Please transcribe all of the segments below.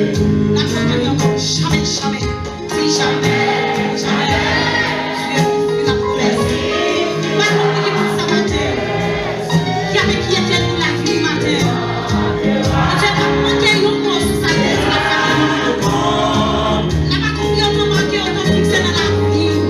La première encore, jamais, jamais, si jamais, jamais, Dieu fait la promesse. Pas qu'on dit pour ça matin, qui avait qui était pour la vie matin. Dieu va manquer un mot sur sa tête, la famille. La va combien de manquer autant fixé dans la vie.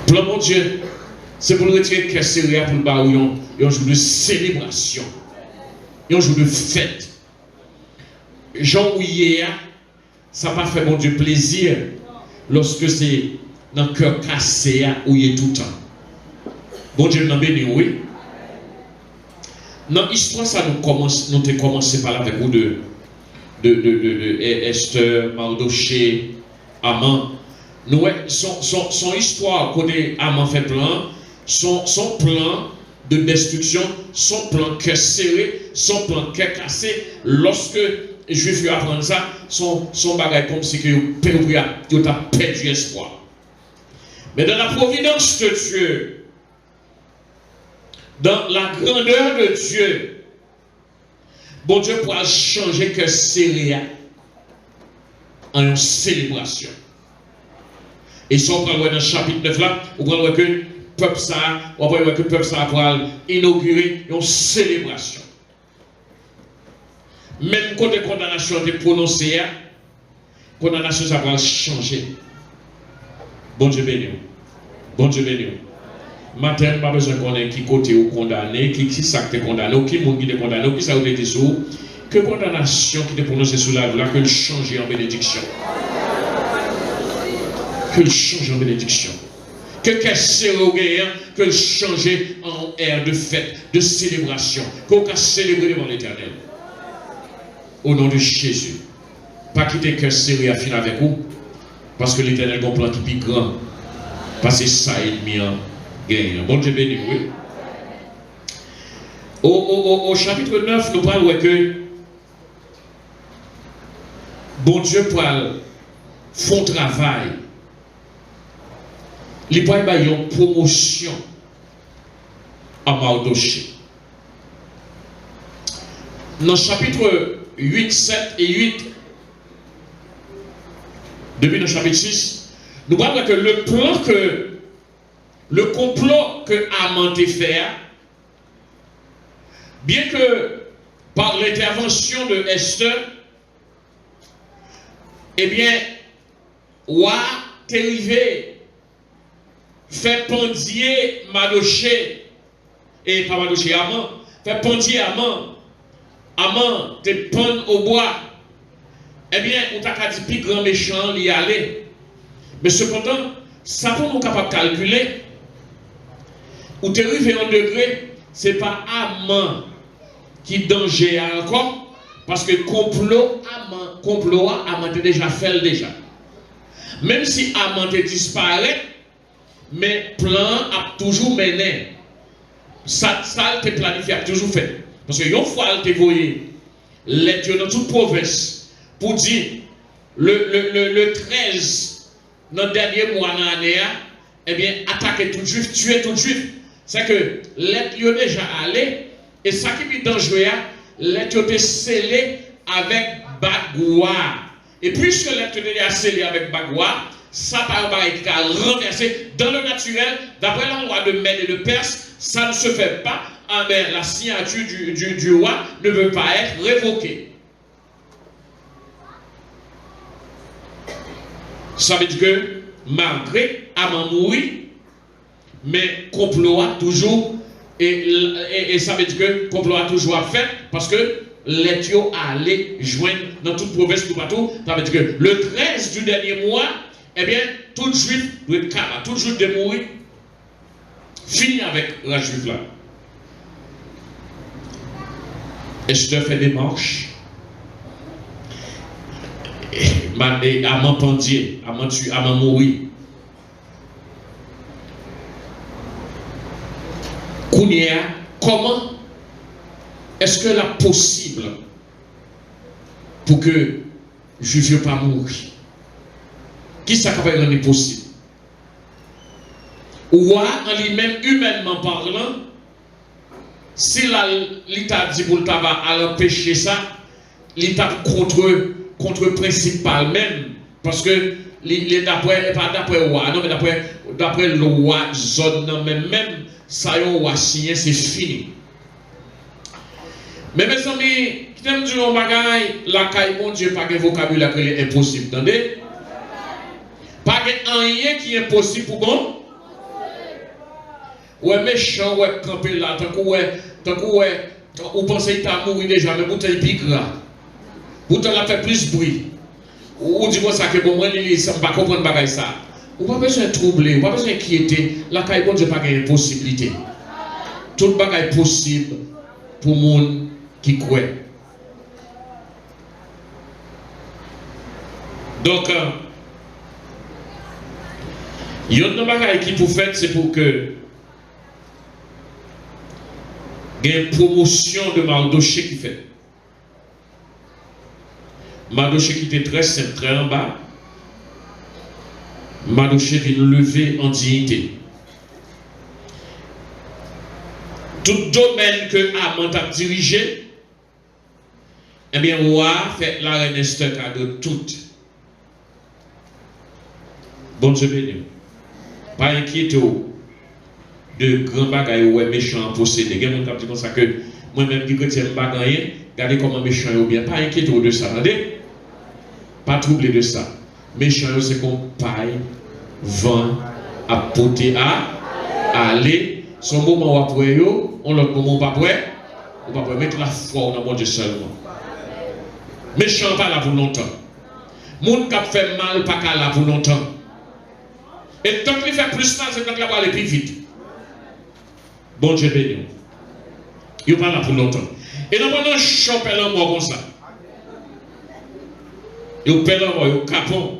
Plan mon Dieu, c'est pour nous retirer que c'est pour le barouillon, un jour de célébration, un jour de fête. Jean Ouillé, ça n'a pas fait mon Dieu plaisir lorsque c'est dans le cœur cassé où il est tout le temps. Bon Dieu, nous béni, oui. Dans l'histoire, ça nous avons commencé par là avec vous de Esther, Mardoché, Aman. Nous, son histoire, côté Aman fait plan, son plan de destruction, son plan cœur serré, son plan cœur cassé, lorsque les Juifs apprennent ça, son bagage comme si ils ont perdu espoir. Mais dans la providence de Dieu, dans la grandeur de Dieu, bon Dieu pourra changer que serré en une célébration. Et si on prend dans le chapitre 9 là, on prend que le peuple ça pourra inaugurer une célébration. Même quand la condamnation est prononcée, la condamnation ça va changer. Bon Dieu béni. Bon Dieu béni. Matin, pas besoin qu'on ait qui côté ou condamné, qui ça qui est condamné, ou qui monde qui est condamné, ou qui ça a été sous, que condamnation qui est prononcée sous la loi, que le changer en bénédiction. Que le changer en bénédiction. Que que le changer en air de fête, de célébration, qu'on va célébrer devant l'Éternel. Au nom de Jésus. Pas quitter que serré à finir avec vous, parce que l'Éternel a un plan qui est plus grand. Parce que ça est mis en gain. Bon Dieu béni, oui. Au chapitre 9, nous parlons que bon Dieu pour font travail. Il peut y avoir une promotion à Mardoché. Dans le chapitre 8, 7 et 8, depuis le chapitre 6, nous voyons que le complot que Haman a fait, bien que par l'intervention de Esther, eh bien, Wa t'est arrivé, fait pendier Mardoché, et pas Mardoché, Haman, fait pendier Haman te pendre au bois, eh bien, on t'a dit plus grand méchant y aller. Mais cependant, ça pour nous capable de calculer, ou t'es arrivé en degré, c'est pas Haman qui danger encore, parce que complot Haman te déjà fait déjà. Même si Haman te disparaît, mais plan a toujours mené. Ça te planifié, a toujours fait. Parce que une fois, elle te voyé, les dieux dans toute province, pour dire, le 13, dans le dernier mois dans l'année, eh bien, attaquer tout juif, tuer tout juif. C'est que les dieux déjà allé, et ça qui est dangereux, les dieux étaient scellés avec Bagua. Et puisque les dieux étaient scellés avec Bagua, ça par été renversé dans le naturel, d'après la loi de Mède et de Perse, ça ne se fait pas. Ah ben, la signature du roi ne veut pas être révoquée. Ça veut dire que malgré Haman mourir, mais complot a toujours, et ça veut dire que complot a toujours fait, parce que les dieux allaient joindre dans toute province, tout partout. Ça veut dire que le 13 du dernier mois, eh bien, tout juif doit être calme, tout juif doit mourir. Fini avec la juive là. Esther fait des marches. Et Haman pendier, Haman mourir. Kounia, comment est-ce que c'est possible pour que je ne veux pas mourir? Qui ça va rendre possible? Ou en lui-même, humainement parlant, si l'État dit pour l'empêcher ça, l'État contre principal même, parce que pas d'après roi, non, mais d'après le roi zone, même ça y est, signé, c'est fini. Mais mes amis, qui t'aiment dire un bagage, la caille, mon Dieu, pas de vocabulaire qui est impossible, attendez? Pas rien qui est impossible pour bon. Ouais, méchant, ouais, camper là, tant que ouais, vous pensez qu'il t'a mouru déjà, mais vous t'avez plus gras. Vous t'en fait plus bruit. Ou dis-moi ça que bon, moi, je ne sais pas comprendre bagaille ça. Vous pas besoin de troubler, vous pas besoin d'inquiéter. La caille, bon Dieu, pas de possibilité. Tout bagaille possible pour le monde qui croit. Donc, il y a une bagaille qui pour faire, c'est pour que il y ait une promotion de Mardoché qui fait. Mardoché qui était très simple, très en bas. Mardoché vient lever en dignité. Tout domaine que Haman a dirigé, eh bien, roi fait la reine Esther cadeau toute. Bon Dieu béni. Pas inquiétez-vous de grands bagailles ou méchants possédés. Il y a des gens qui disent que moi-même qui ne tiens pas rien, regardez comment méchant ou bien. Pas inquiétez-vous de ça, attendez. Pas troubler de ça. Méchant, c'est qu'on paille, vend, apporter à aller. Son moment où après, on l'autre moment pas prêt. On va pas mettre la foi dans mon Dieu seulement. Méchant pas là pour longtemps. Moun qui fait mal pas là pour longtemps. Et tant qu'il fait plus mal, c'est tant qu'il va aller plus vite. Bon Dieu béni. Il n'est pas là pour longtemps. Et dans mon chopé là, moi comme ça. Il pèle là, il capon.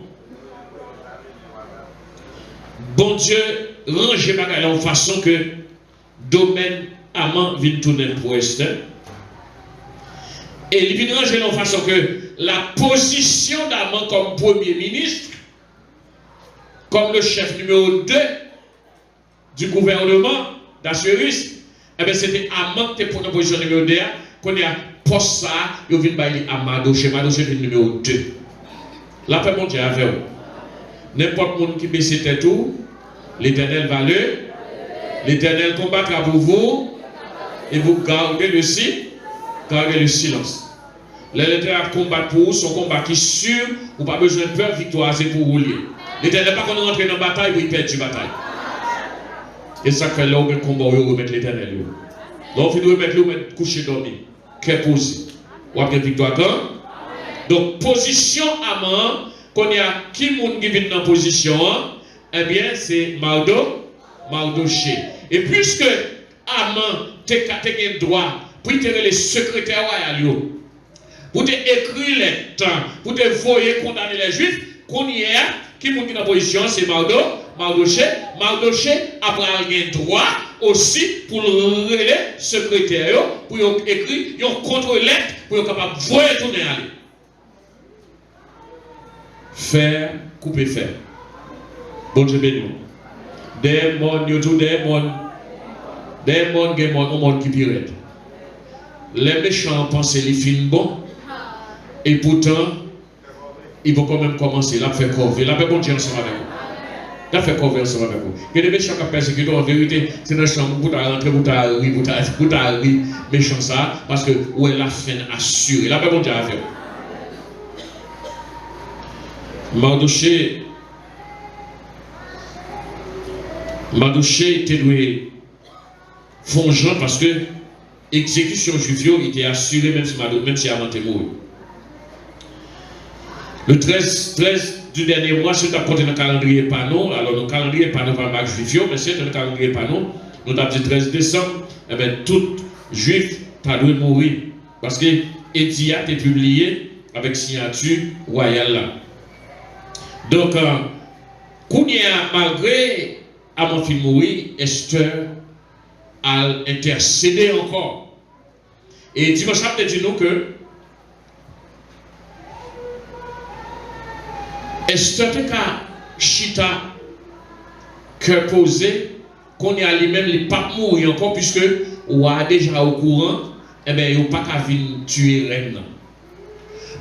Bon Dieu, range bagaille en façon que domaine Haman vient tourner pour Esther. Et il vient ranger en façon que la position d'Haman comme premier ministre, comme le chef numéro 2 du gouvernement d'Assuérus, eh bien c'était Haman qui était pour la position numéro 2, qu'on a poste ça, il vient bailler à Mardoché, Mardoché est numéro 2. La paix mondiale avec vous. N'importe qui qui baisse tête tout, l'Éternel va l'Éternel combattra pour vous, et vous gardez le silence. L'Éternel combat pour vous, son combat qui est sûr, vous n'avez pas besoin de peur, victoire c'est pour vous lier. L'Éternel n'est pas qu'on rentre dans la bataille, vous perdez la bataille. Et ça fait là où le combat, vous remettez l'Éternel. Donc vous devez mettre coucher dormir, cœur posé. Vous avez victoire quand? Donc position Haman, qu'on y a qui monde qui vient dans la position, eh bien c'est Mardoché. Et puisque Haman a le droit pour tirer les secrétaires royaux, pour écrire les temps, pour voyer condamner les juifs, qu'on y a qui monte dans la position, c'est Mardoché. Mardoché a le droit aussi pour les secrétaires, pour écrire une contre-lettre, pour être capable de voyer tourner aller. Faire, couper, faire. Bon Dieu béni. Des mondes, des mondes qui pirate. Les méchants pensent les films bons. Et pourtant, ils vont quand même commencer. Là, faire couvrir. Là, bon Dieu ensemble avec vous. Là, faire couvrir ensemble avec vous. Il y a des méchants qui persécutent. En vérité, c'est dans la chambre. Vous rentrer, vous rire, méchant ça. Parce que, où est la fin assurée. Là, bon Dieu avec vous. Mardoché était doué fongeant parce que l'exécution juive était assurée même si Haman était mort. Le 13 du dernier mois, c'est à côté de calendrier panneau. Alors, le calendrier panneau pas marque juif, mais c'est un calendrier panneau. Nous avons dit 13 décembre, eh bien, tout juif a dû mourir. Parce que Edia est publié avec signature royale là. Donc, malgré Haman qui mourir, Esther a intercédé encore. Et dimanche matin, dit nous que Esther a chita, cœur posé, qu'on y a lui-même, il pas mourir encore, puisque on a déjà au courant, eh bien, il n'y a pas qu'à venir tuer reine.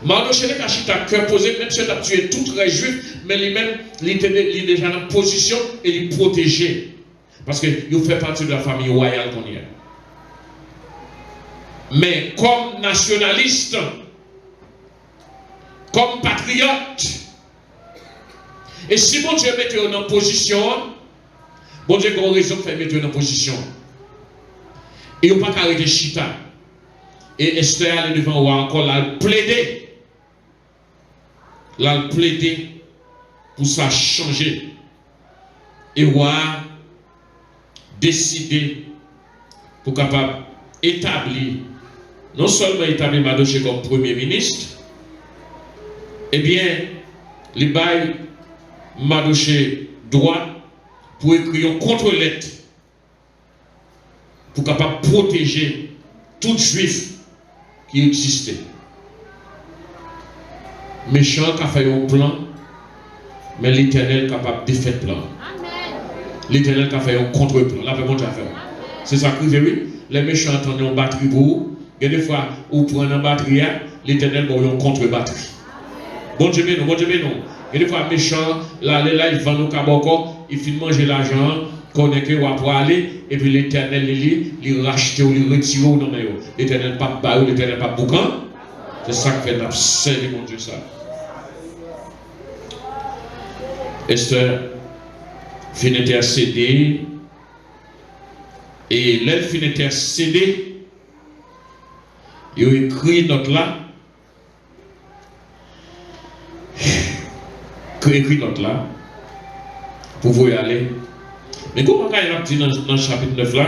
Mardoché a chita, cœur posé, même si il a tué tout les juifs, mais lui-même, il est déjà en position et il est protégé. Parce qu'il fait partie de la famille royale qu'on y a. Mais comme nationaliste, comme patriote, Et si bon Dieu mette en position, bon Dieu a raison de faire mettre en position. Et on ne peut pas arrêter chita. Et Esther allait devant roi encore, là, plaider. Là, plaider pour ça changer. Et roi décidé pour capable établir, non seulement établir Mardochée comme premier ministre, eh bien, les bails Mardochée droit pour écrire une contre-lettre pour capable protéger tout juif qui existait. Méchant qui a fait un plan, mais l'Éternel est capable de défaire le plan. L'Éternel qui a fait un contre-plan. La paix, bon Dieu a fait. C'est ça que oui. Les méchants entendent une batterie pour vous. Et des fois, vous prenez une batterie, l'Éternel va une contre-batterie. Bon Dieu, non, bon Dieu, non. Et des fois, méchants, là, ils vendent au cabocco, ils finissent manger l'argent, qu'on est que va pouvoir aller, et puis l'Éternel, il rachète ou il retire ou non, mais l'Éternel pas bas ou l'Éternel pas boucan. C'est ça que fait l'absolu, mon Dieu, ça. Esther finit intercéder, et l'elle finit intercéder, il a écrit notre là, écrit notre là, pour vous y aller. Mais comment il a dit dans le chapitre 9 là,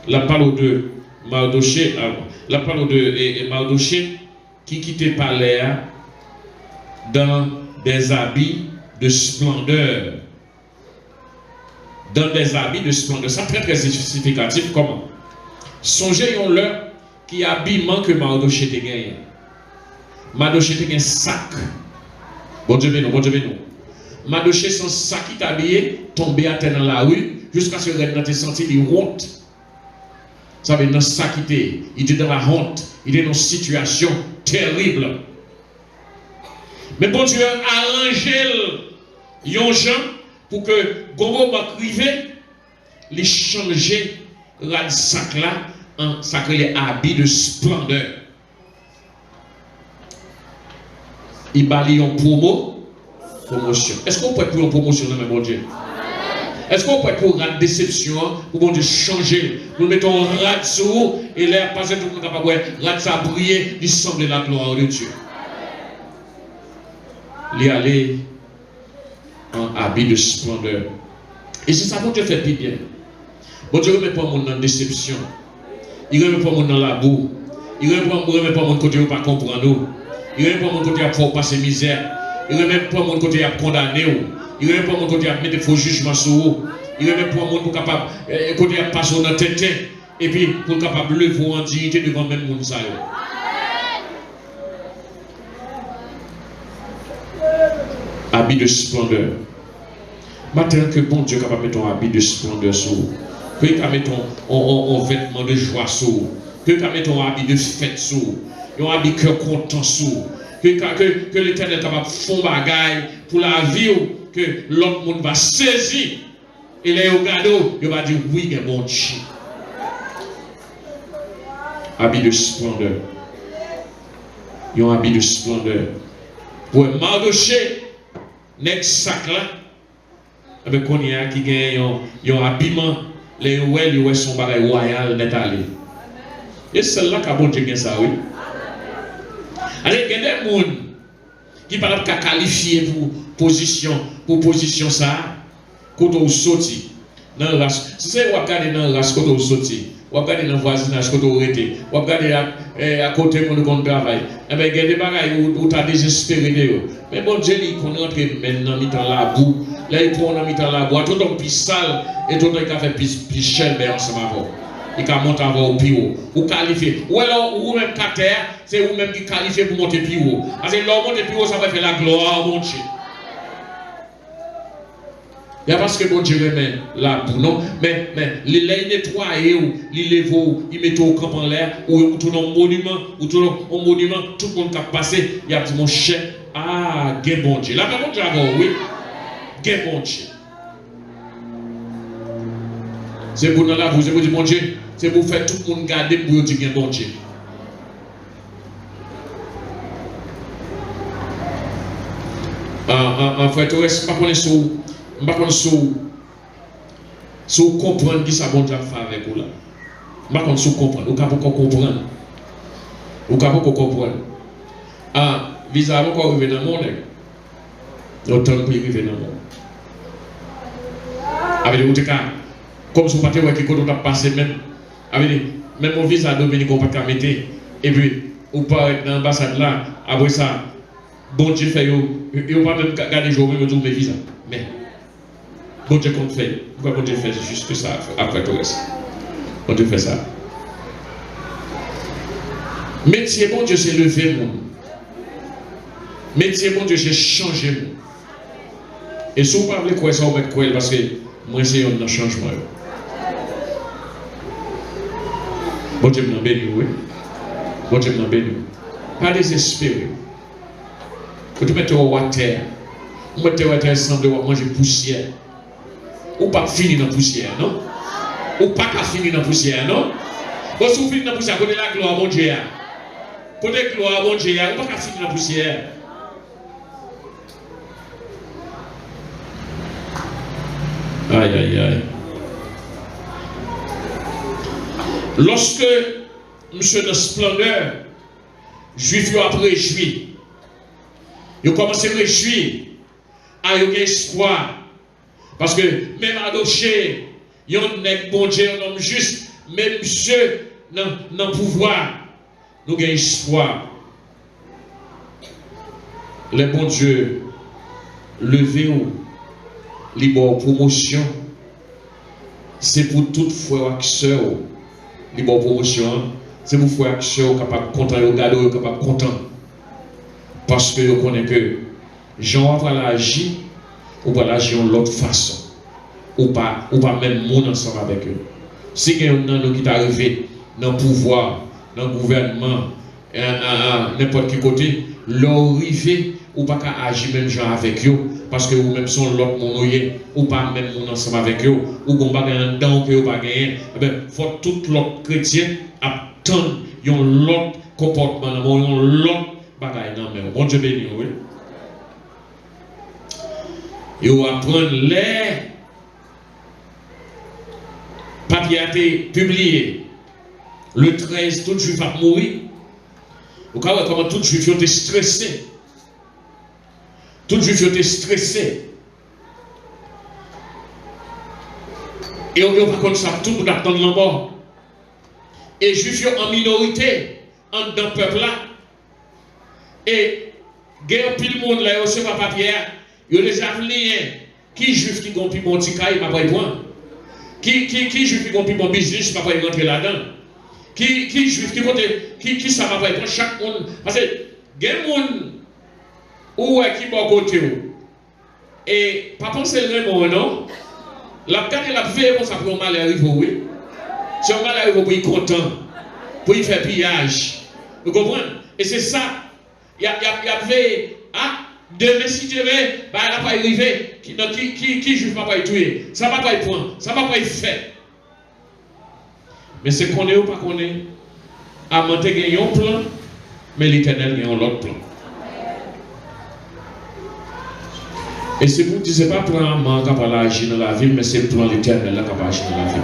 la parole de Mardochée, la parole de Mardochée qui quittait palais dans des habits de splendeur. Dans des habits de splendeur. Ça très très significatif. Comment? Songez en l'heure qui habillement que Mardochée te gagné. Mardochée te gagné un sac. Bon Dieu, mais non, bon Dieu, mais non. Mardochée son sac qui t'habillé, tombé à terre dans la rue, jusqu'à ce que tu aies senti les honte. Ça veut dire dans ça qui il était dans la honte, il est dans une situation terrible. Mais bon Dieu a arrangé les gens pour que Gogo va criver, les changer le sac là en sac les habits de splendeur. Il balaye en promotion. Est-ce qu'on peut être pour une promotion dans le bon Dieu? Est-ce qu'on peut être pour une déception, pour bon Dieu changer? Nous mettons un rad sur et là, passer tout le monde capable de rad ça briller, il semble la gloire de Dieu. Il aller en habit de splendeur. Et c'est ça que Dieu fait plus bien. Bon Dieu ne remet pas mon dans la déception. Il ne remet pas mon dans la boue. Il ne remet pas mon côté où pas comprendre. Il ne remet pas mon côté à faire passer misère. Il ne remet pas mon côté à condamner. Il ne remet pas mon côté à mettre des faux jugements sur vous. Il ne remet pas mon capable côté à passer dans la tête. Et puis pour capable de lever en dignité devant même mon ça. Habit de splendeur. Maintenant que bon Dieu est capable de mettre un habit de splendeur sur vous. Que il capable de mettre un vêtement de joie sur vous. Que il capable de mettre un habit de fête sur vous. Un habit cœur content sur vous. Que l'Éternel est capable de faire bagaille pour la vie que l'autre monde va saisir. Et là, au gado, il va dire oui, il est bon Dieu. Habit de splendeur. Il y a un habit de splendeur. Pour Mardochée, n'est sac là, avec qu'on y a qui gagne un habillement, les ouelles sont bagaille royal net allé. Et c'est là qu'a bon Dieu gagne ça, oui. Alors, il y a des gens qui ne peuvent pas qualifier pour position ça, quand on sortit dans la race. Si vous regardez dans la race, quand on sortit, vous regardez dans le voisinage, quand on arrêté, vous regardez à côté de mon travail, il y a des bagailles où tu as désespéré. Mais bon Dieu, il qu'on rentre maintenant dans la boue, là il prend dans la boue, tout le monde plus sale et tout le monde qui a fait plus cher, mais ensemble avant. Il peut monter avant au plus haut. Ou qualifier. Ou alors, ou même qu'à terre, c'est vous-même qui qualifiez pour monter plus haut. Parce que l'homme monter plus haut, ça va faire la gloire, mon Dieu. Il y a parce que mon Dieu remet la boue, non? Mais les nettoyer, les lever, ils mettent au camp en l'air, ou tout un monument, ou tout un monument, tout le monde qui a passé, il y a dit mon cher, ah, gué bon Dieu. Là, mon Dieu, oui. Gué bon Dieu. C'est pour nous là, vous dites mon Dieu, c'est pour faire tout le monde garder pour dire bon Dieu. en frère Torres, je ne sais pas si vous comprenez qui ça bon Dieu fait avec vous là. Je ne sais pas si vous comprenez. Vous ne pouvez pas comprendre. Vous ne pouvez pas comprendre. Ah, vis-à-vis encore arriver dans le monde. Autant que arriver dans le monde. Avec des comme si vous ne pouvez pas passer même. Avec même mon visa Dominique, on ne peut pas mettre. Et puis, vous parlez dans l'ambassade là. Après ça, bon Dieu fait, vous ne pouvez pas même garder les jours, même mes visas. Mais, bon Dieu compte fait. Pourquoi bon Dieu fait juste ça après tout reste? Bon Dieu fait ça. Métier bon Dieu, c'est lever mon. Métier bon Dieu, c'est changer mon. Et si vous parlez quoi, ça va être quoi, parce que moi, c'est un changement. Bon Dieu m'a béni, oui. Bon Dieu m'a béni. Pas désespérer. Quand tu mets au terre, vous mettez au terre semble manger poussière. Ou pas finir dans la poussière, non? Ou pas qu'à finir dans la poussière, non? Quand vous finissez dans la poussière, côté la gloire, mon Dieu. Côté gloire, mon Dieu, ou pas qu'à finir dans la poussière. Aïe, aïe, aïe. Lorsque monsieur de splendeur, juif a réjoui, il a commencé à réjouir, à y avoir espoir. Parce que même à Doché, il y a un bon Dieu, un homme juste, même monsieur dans le pouvoir, nous avons espoir. Le bon Dieu, levez-vous, libre promotion, c'est pour toute foi et sœur. Libre promotion, c'est pour frères et sœurs capables de content, regarder, capables de content. Parce que vous connaissez que Jean va agir, ou va agir de l'autre façon. Ou pas même monde ensemble avec eux. Si il y a un homme qui est arrivé dans le pouvoir, dans le gouvernement, n'importe quel côté, leur arrivé, ou pas qu'à agir même gens avec eux, parce que vous même sont l'autre monde, ou pas même monde ensemble avec eux, ou qu'on va gagner un don que vous pas gagner, il faut tout l'autre chrétien attendre l'autre comportement, l'autre bagaille dans le bon Dieu béni, oui. Et vous apprendre les papiers a été publié le 13, tout juif a mourir. Vous savez comment tout juif a été stressé. Tout juif a été stressé. Et on va comme ça, tout le monde attend la mort. Et juif en minorité, en dans le peuple là. Et guerre pile monde là, c'est pas papier. Il y a déjà lié. Qui juif qui compte bon tika, il m'a pas point. Qui juif qui compte bon business, il m'a pas rentrer là-dedans. Qui juif qui ça m'a pas point chaque monde. Parce que guerre monde ou qui bon côté. Et pas penser le Raymond, non? La carte la veille pour ça pour mal arrive, oui. Si on mal arrive pour y content, pour y faire pillage. Vous comprenez? Et c'est ça. Il y a demain si Dieu veut, bah elle n'a pas arrivé. Qui juge pas y tuer? Ça va pas y point. Ça va pas y faire. Mais c'est qu'on est ou pas qu'on est. À monter gagner un plan, mais l'Éternel gagne l'autre plan. Et c'est pour dire, ce n'est pas le plan qui va agir dans la ville, mais c'est le plan l'Éternel qui va agir dans la ville.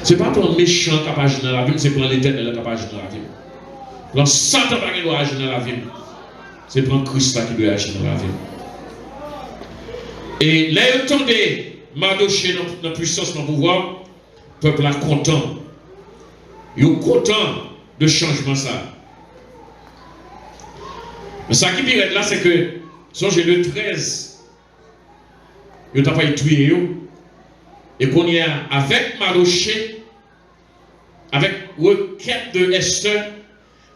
Ce n'est pas le plan méchant qui va agir dans la ville, c'est le plan l'Éternel qui va agir dans la ville. Le plan Satan qui doit agir dans la ville. C'est le plan Christ qui doit agir dans la ville. Et là, il entendait Mardoché dans la puissance, dans le pouvoir, le peuple est content. Il est content de changement ça. Mais ça qui dirait là, c'est que, songez le 13, il n'a pas été tué. Et qu'on y a avec Mardoché, avec requête de Esther,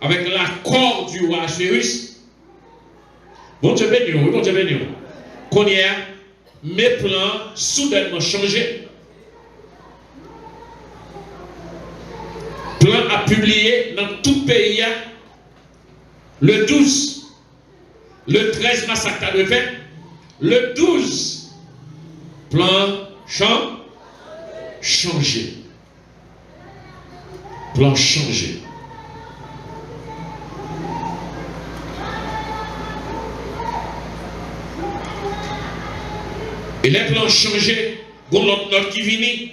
avec l'accord du roi Ahasuérus, bon Dieu béni, bon Dieu béni. Qu'on y a mes plans soudainement changés. Plan à publier dans tout le pays le 12, le 13 massacre de fait, le 12, plan changé. Plan changé. Et les plans changés, bon l'autre note qui vient.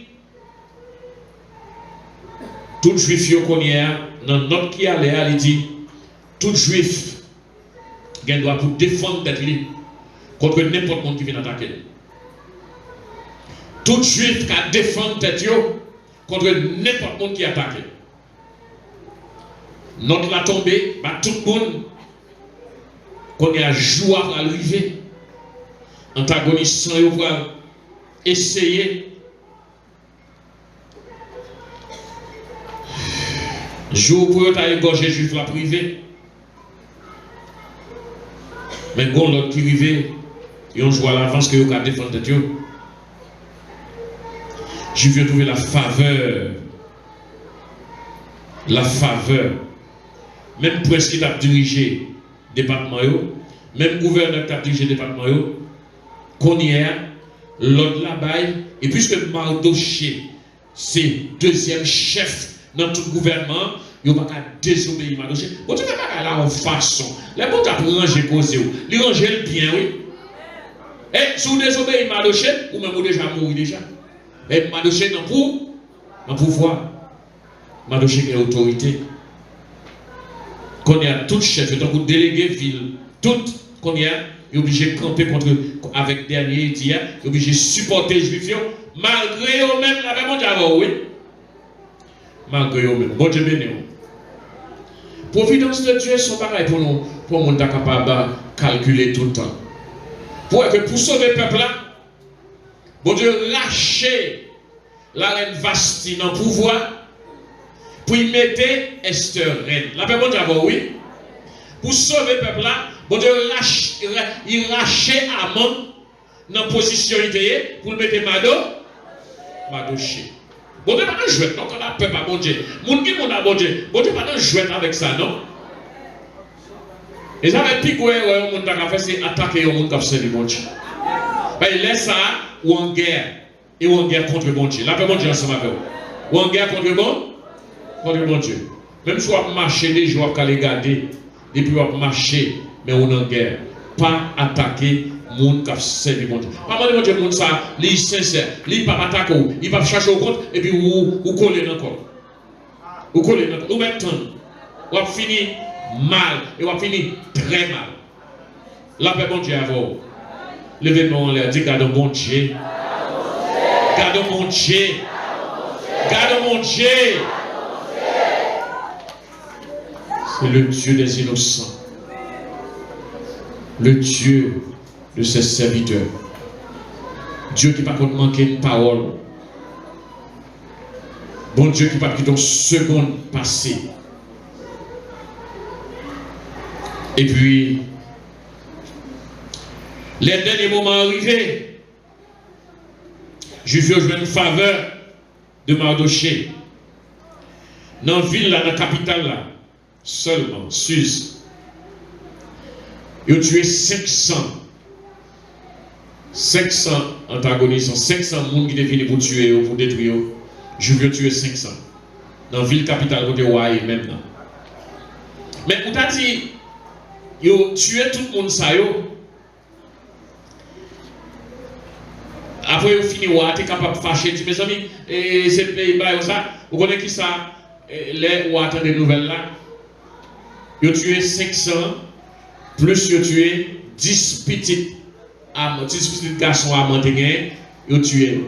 Tout juif qui connaît, dans notre qui allait, il dit, tout juif, il doit pour défendre tête contre n'importe qui vient attaquer. Tout juif qui a défendre tête contre n'importe qui attaque. Notre la tombée, bah, tout le monde, qu'on a joie à l'arrivée, antagoniste sans essayer. Jour pour eux, tu as égorgé juif la privée. Mais bon, l'autre qui arrive, ils ont joué à l'avance que vous avez défendu Dieu. Je viens trouver la faveur. La faveur. Même presque qui t'a dirigé le département, même gouverneur qui t'a dirigé le département, qu'on y est, l'autre là-bas, et puisque Mardoché, c'est deuxième chef dans tout le gouvernement, il ne va pas désobéir Mardoché. Bon, tu ne vas pas là en façon. Les bons t'as rangé causé, il range le bien, oui. Et si vous désobéissez Mardoché, ou même vous déjà mourir déjà. Et Mardoché dans le pouvoir. Mardoché est autorité. Qu'on y a tout chef, tant que délégué ville, tout qu'on y a, il est obligé de camper contre, avec dernier hier, il est obligé de supporter les juifs, malgré eux-mêmes, la même chose, oui. Malgré eux-mêmes. Bon Dieu béni. Providence de Dieu sont pareils pour nous, pour nous être capable de calculer tout le temps. Pour sauver le peuple là, bon Dieu lâcher la reine Vasti dans le pouvoir, pour y mettre Esther reine. La paix, bon Dieu, oui. Pour sauver le peuple là, bon Dieu il lâcher Amon dans la position pour le mettre Mardoché. Bon Dieu, pas de jouer, non, on a peur, bon Dieu. Mon qui mon a bon Dieu pas de jouer avec ça, non? Et ça va être pire, on a fait, c'est attaquer le monde qui a fait bon Dieu. Il laisse ça, ou en guerre, et ou en guerre contre bon Dieu. La paix, bon Dieu, ensemble avec vous. Ou en guerre contre bon Dieu. Même si on marche des jours, on les garder, et puis on marche, mais on est en guerre. Pas attaquer le monde qui a servi bon Dieu. Pas mal de Dieu, monde ça, il est sincère, il ne va pas attaquer, il va chercher au compte, et puis vous collez dans le corps. Vous collez dans le corps. Vous mettez temps. Vous va finir mal, et vous va finir très mal. La paix, bon Dieu, à vous. Levez-moi en l'air, dit, garde mon Dieu. Garde mon Dieu. Garde mon Dieu. C'est le Dieu des innocents. Le Dieu de ses serviteurs. Dieu qui ne va pas manquer une parole. Bon Dieu qui ne va pas quitter une seconde passée. Et puis, les derniers moments arrivés, je veux une faveur de Mardoché. Dans la ville, là, dans la capitale, là, seulement, Suse, ils ont tué 500 antagonistes, 500 personnes qui étaient venus pour tuer, pour détruire. Je veux tuer 500. Dans la ville capitale, côté Ouaï, même là. Mais on t'a dit, ils ont tué tout le monde, ça, après, vous finissez, vous êtes capable de fâcher. Mes amis, c'est le pays, vous connaissez qui ça? Les ou attendent des nouvelles là. Ils ont tué 500, plus ils ont tué 10 petits garçons à Montéguin, ils ont tué.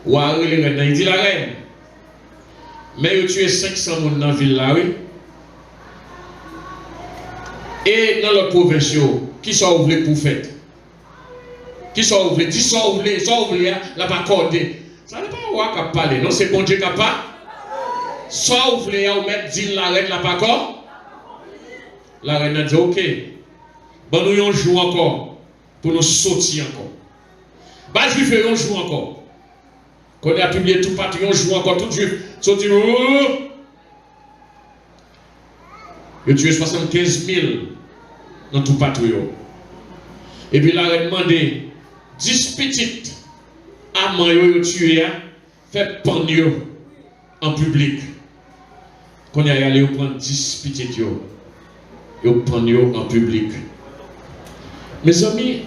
Ou à il dit la reine. Mais ils ont tué 500 personnes dans la ville là, oui. Et dans l'autre province, qui sont ouverts pour faire? Qui sont ouverts? Qui sont ouverts, là, pas accordé. Ça n'est pas moi qui parle, non, c'est bon Dieu qui parle. Soit ouverts, ou mettre dit la reine, là, pas encore. La reine a dit, ok, bon, nous on joue encore, pour nous sortir encore. Bah, juif, on joue encore. Quand on a publié tout parti, on joue encore, tout juif, sortir, il a tué 75 000 dans tout parti. Et puis, la reine a demandé, 10 petites amants yo tué, fait pendre en public. Quand on y allé, on prend 10 petites yo prendre en public. Mes amis,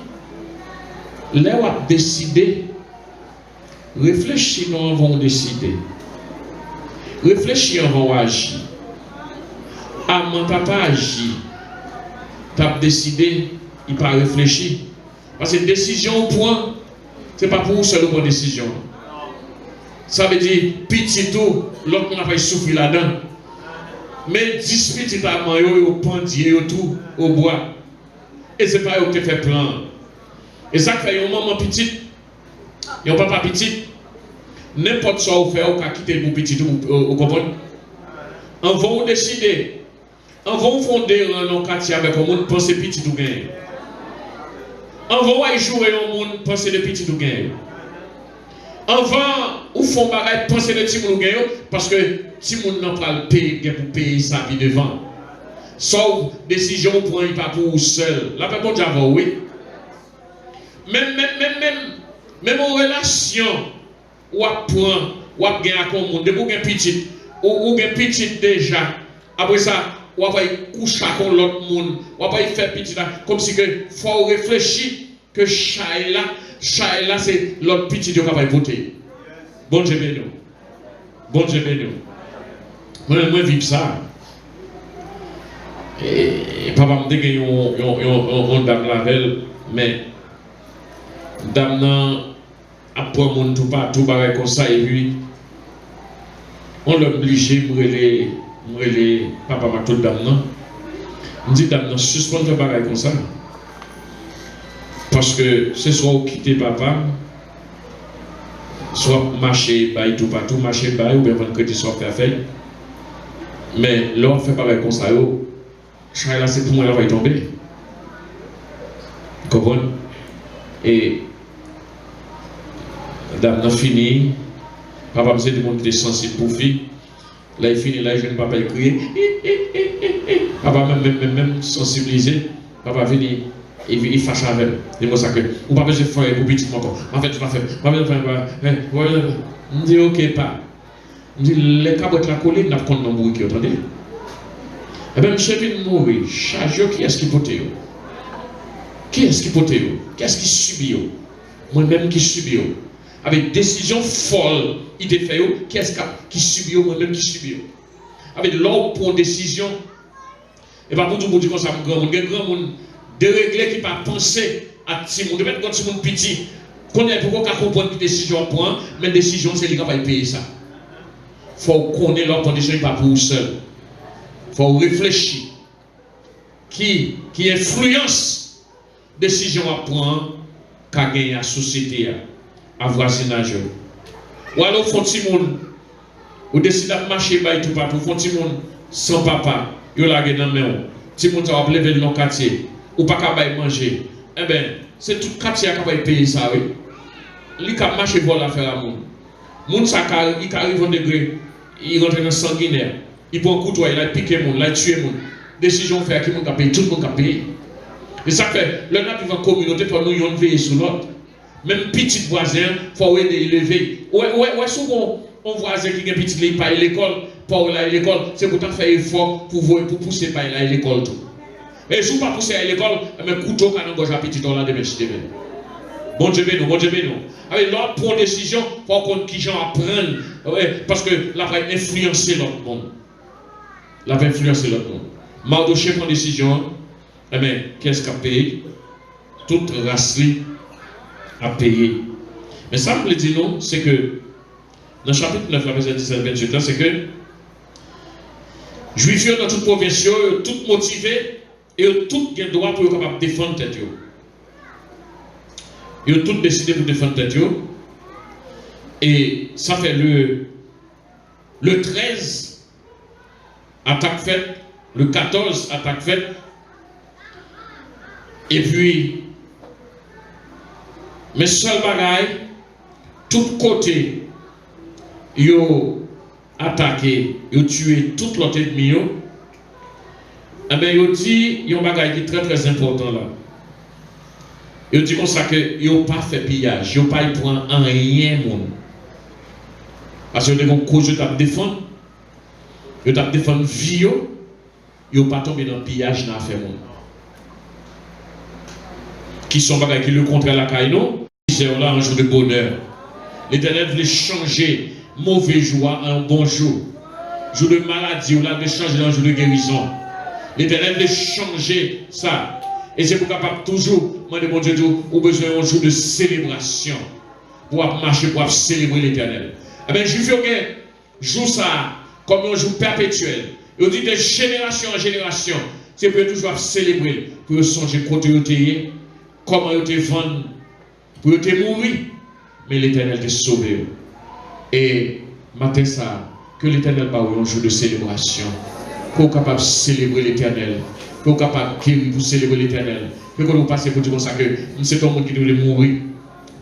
là on a décidé, réfléchis nous avons décidé. Réfléchis avant agir. Avant papa agir. Tu as décidé, il pas réfléchi. Parce que décision au point, ce n'est pas pour vous seul une décision. Ça veut dire, petit tout, l'autre n'a pas souffrir là-dedans. Mais 10 petits amants, au pendier, au tout, au bois. Et ce n'est pas eux qui fait plan. Et ça fait un maman petit, un papa petit. N'importe ce qu'on fait, on va quitter le petit, vous comprenez? On va décider. On va fonder un quartier avec un monde penser petit ou gain. On va jouer un monde penser de petit ou gain. On va ou font pareil penser de petit ou gain parce que petit monde n'a pas le payer pour payer sa vie devant. Sauf décision pour il pas pour seul. La personne déjà va oui. Même en relation ou apprend ou a gagner à monde de pour gain petit ou gain petit déjà. Après ça ou va coucher avec l'autre monde, ou va faire petit là, comme si que faut réfléchir que Shaila c'est l'autre petit qui va voter. Bon Dieu béni. Bon Dieu béni. Moi vivre ça. Et papa me dit que on dame la belle, mais dame nan après mon tout partout pareil comme ça et puis on l'oblige les papa m'a tout dame non. Me dit dame non suspend faire pareil comme ça. Parce que c'est soit vous quittez papa, soit marcher bail tout partout, marcher bail ou bien vendredi soit fait. Mais là on fait pareil comme ça yo. Là c'est pour moi là va tomber. Vous comprenez? Et dame n'a fini, papa me dit de monde qui est sensible pour fille. Là, il finit, là, je ne vais pas crier. Papa, même sensibilisé, papa vient, il fâche avec elle. Il me dit que, ou pas besoin de faire pour petit encore. En fait, tu vas faire. Pas besoin de faire. Je dis, ok, pas. Je dis, les cabottes la collée, n'a pas qu'on n'a pas qui entendez. Eh bien, monsieur vient mourir. Charge, qui est-ce qui peut te? Qui est-ce qui peut te? Qui est-ce qui subit? Moi-même qui subit. Avec décision folle, il te fait qui est-ce qui subit moi-même qui subit. Avec l'ordre pour décision, et pas pour tout le monde comme ça, grand monde, déréglé qui pas penser à petit monde, même quand petit monde petit, qu'on est pour qu'on comprenne une décision point, mais décision c'est lui qui va payer ça. Il faut connaître l'ordre pour décision, pas pour vous seul. Il faut réfléchir. Qui influence décision à prendre, qu'a gagné la société. À voisinage. Ou alors, font petit monde, ou décide de marcher tout partout, font petit monde sans papa, yo la dans la main. Petit monde ça va lever dans le quartier, ou pas qu'à manger. Eh bien, c'est tout le quartier qui va payer ça, oui. Lui qui a marché pour la faire à monde. Monde ça, il arrive au degré, il rentre dans le sanguinaire, il prend un couteau, il a piqué monde, il a tué monde. Décision fait qui monde a payé, tout le monde a payé. Et ça fait, le n'a vivre en communauté pour nous y veiller sur l'autre. Même petit voisin, il faut élever. Ouais, souvent, on voisin qui est petit, il paye l'école, pour aller à l'école, c'est pour faire effort pour pousser par à l'école. Et si vous ne pas pousser à l'école, mais couteau quand on gauche à petit dans la démarche. Bon Dieu béni, bon Dieu béni. Avec l'autre pour décision, il faut qu'on qui j'en apprenne. Parce que la va influencer l'autre monde. La va influencer l'autre monde. Mardoché prend décision, mais qu'est-ce qu'a payé? Toute race à payer. Mais ça me dit non, c'est que dans le chapitre 9, la verset 17-28, c'est que Juifs dans toute province, tout motivés et tout gain droit pour être capable de défendre tête. Ils ont tout décidé pour défendre tête. Et ça fait le 13 attaque faite, le 14 attaque faite, et puis mais seul bagaille, tout côté, ils ont attaqué, ils ont tué tout l'autre ennemi. Eh bien, ils ont dit, il y a un bagaille qui est très très important là. Ils ont dit comme ça qu'ils n'ont pas fait pillage, ils n'ont pas eu point en rien. Parce que ils ont cause de défendre, ils ont défendre vie, ils n'ont pas tombé dans le pillage dans l'affaire. Qui sont bagailles qui le contre la caille, non? misère là un jour de bonheur. L'Éternel voulait changer mauvais joie en bon jour. Jour de maladie, ou là, de changer en jour de guérison. L'Éternel voulait changer ça. Et c'est pour capable toujours, moi de mon Dieu, ou besoin d'un jour de célébration. Pour marcher, pour célébrer l'Éternel. Eh bien, je veux que joue ça comme un jour perpétuel. Et on dit de génération en génération, c'est pour toujours célébrer, pour songer côté où tu es, comment tu es vendu, pour te mourir, mais l'Éternel t'a sauvé. Et matin ça, que l'Éternel va un jour de célébration, pour être capable de célébrer l'Éternel, pour être capable de guérir, pour célébrer l'Éternel, que quand nous passons pour dire ça, que c'est ton monde qui doit mourir,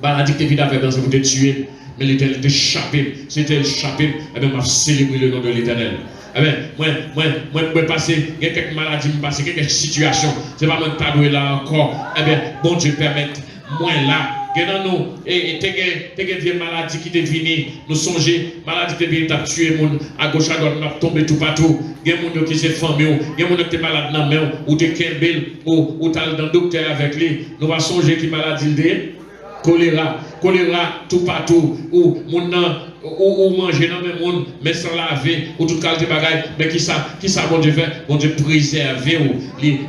maladie que tu vis avec dans pour te tuer, mais l'Éternel t'a échappé, c'était échappé, et bien, on va célébrer le nom de l'Éternel. Eh bien, moi, passer, il y a quelques maladies, passer quelques situations, c'est pas mon tabou là encore, eh bien, bon Dieu permette, moi là, dans nous, et des maladies qui te viennent, nous songer, maladies qui te viennent, t'as tué, à gauche, à droite, on a tombé tout partout, il y a des gens qui sont fameux, il y a des gens qui sont malades dans la main, ou des kembel, ou t'as dans le docteur avec lui, nous va songer qui maladie de choléra tout partout, ou manger dans le monde, mais sans laver, ou toute qualité de bagaille, mais qui ça, bon Dieu fait, bon Dieu préserver,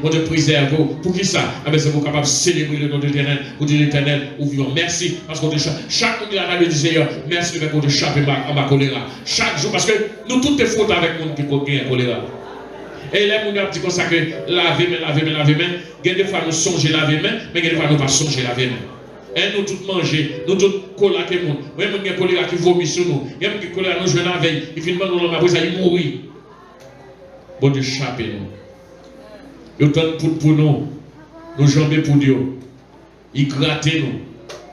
bon Dieu préserver, pour qui ça? Ah ben c'est pour capable de célébrer le nom de l'Éternel, ou de l'Éternel, ou vivant. Merci, parce qu'on chaque monde là, le Seigneur, merci de faire échapper en ma choléra. Chaque jour, parce que nous toutes les fautes avec le monde qui a choléra. Et là, nous avons dit comme ça que laver main, il y a des fois nous songeons laver main, mais il y a des fois nous ne pas songer laver main. Et nous tous manger, nous tous coller à tout le monde. Il y a des collègues qui vomissent sur nous. Il y a des collègues qui nous jouent la veille. Ils finissent nous après ça, ils mourent. Bon Dieu, chaper nous. Ils temps pour nous. Nous jambes pour Dieu. Ils grattent nous.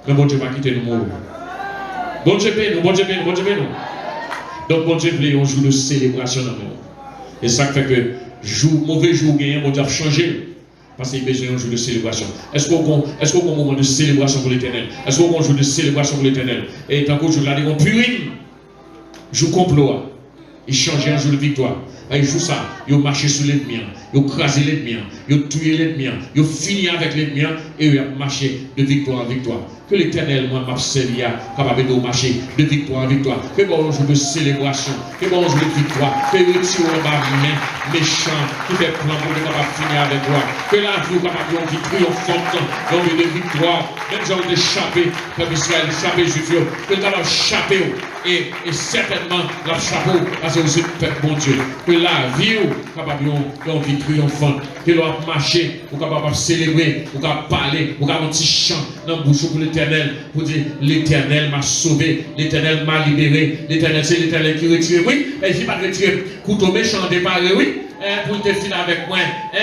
Mais bon Dieu va quitter nous mourir. Bon Dieu paie nous, bon Dieu paie nous, bon Dieu paie nous. Donc bon Dieu voulait un jour de célébration dans nous. Et ça fait que mauvais jour gagné, bon Dieu a changé. Parce qu'il y a besoin d'un jour de célébration. Est-ce qu'on a un moment de célébration pour l'Éternel? Est-ce qu'on a un jour de célébration pour l'Éternel? Et tant que je l'ai dit, on purine. Jour complot. Il change un jour de victoire. Il joue ça. Il marche sur l'ennemi. Il crase l'ennemi. Il tue l'ennemi. Il finit avec l'ennemi. Et il a marché de victoire en victoire. Que l'Éternel, moi, m'a servi capable de marcher de victoire en victoire. Que bon jour de célébration. Que bon jour de victoire. Que retire en bas méchant. Qui fait plan pour ne pas finir avec toi. Que la vie capable de vie triomphante. Donc de victoire. Même genre d'échapper. Comme Israël, échapper juif. Que le capable d'échapper. Et certainement, la chapeau. Parce que vous êtes bon Dieu. Que la vie capable de vie triomphante. Que l'on marcher. Vous capable de célébrer. Vous capable de parler. Vous capable de petit chant dans le bouche pour l'Éternel, pour dire l'Éternel m'a sauvé, l'Éternel m'a libéré, l'Éternel c'est l'Éternel qui retire, oui, et je n'ai pas retiré, couteau méchant déparé, oui, pour te finir avec moi,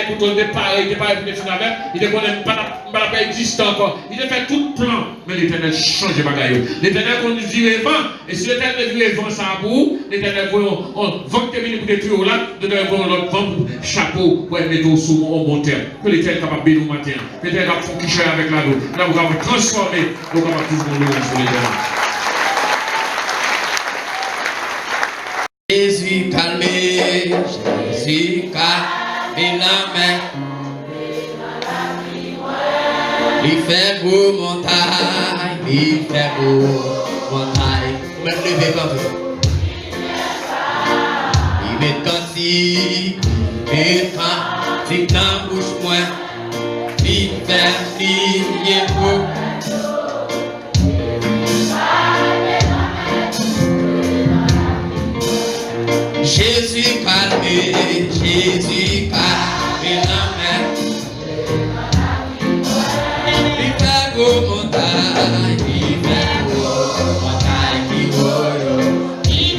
couteau déparé pour te finir avec, il ne connaît pas existant encore, il a fait tout plan, mais l'Éternel change de bagaille. L'Éternel conduit vivant, et si l'Éternel vivant ça à bout, l'Éternel vont 20 minutes pour détruire au lac, l'Éternel vont l'autre vent pour chapeau, pour mettre sous mon bon terme, que l'Éternel est capable de nous matin, que l'Éternel va faire qui avec la l'eau, là vous allez transformer, vous allez toujours l'eau sur l'Éternel. Jésus calmé, Jésus calmé la main. Il fait beau montagne, il fait beau montagne. Vous me levez comme vous. Il met cantique, il met cantique dans la bouche moi. Il fait signer beau. Jésus calmé, Jésus calmé la main. Il fait beau montagne, il fait beau montagne qui voyou. Il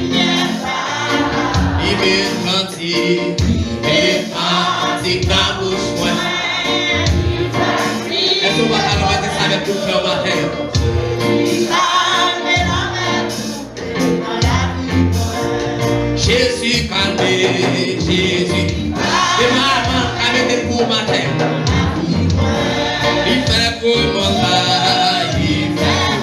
met cantique, il met cantique dans la bouche moi. Est-ce que vous allez ça avec tout le matin? Jésus calmé, Jésus. Et maman, avec pour matin. Il fait pour montagne, il fait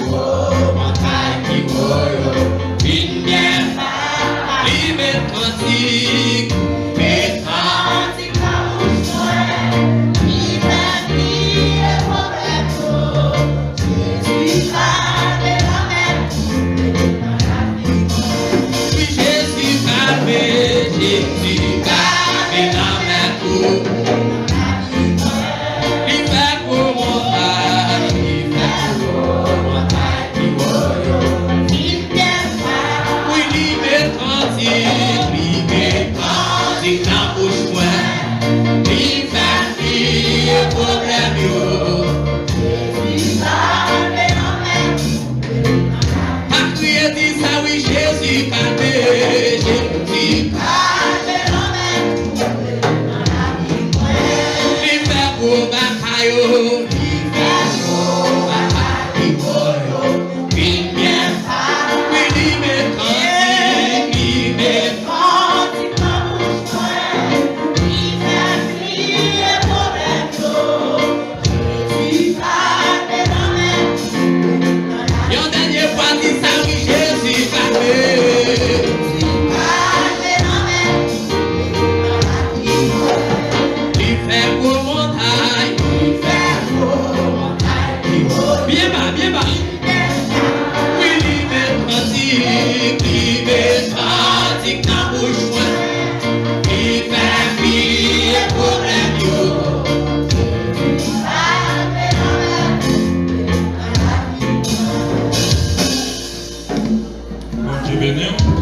béni.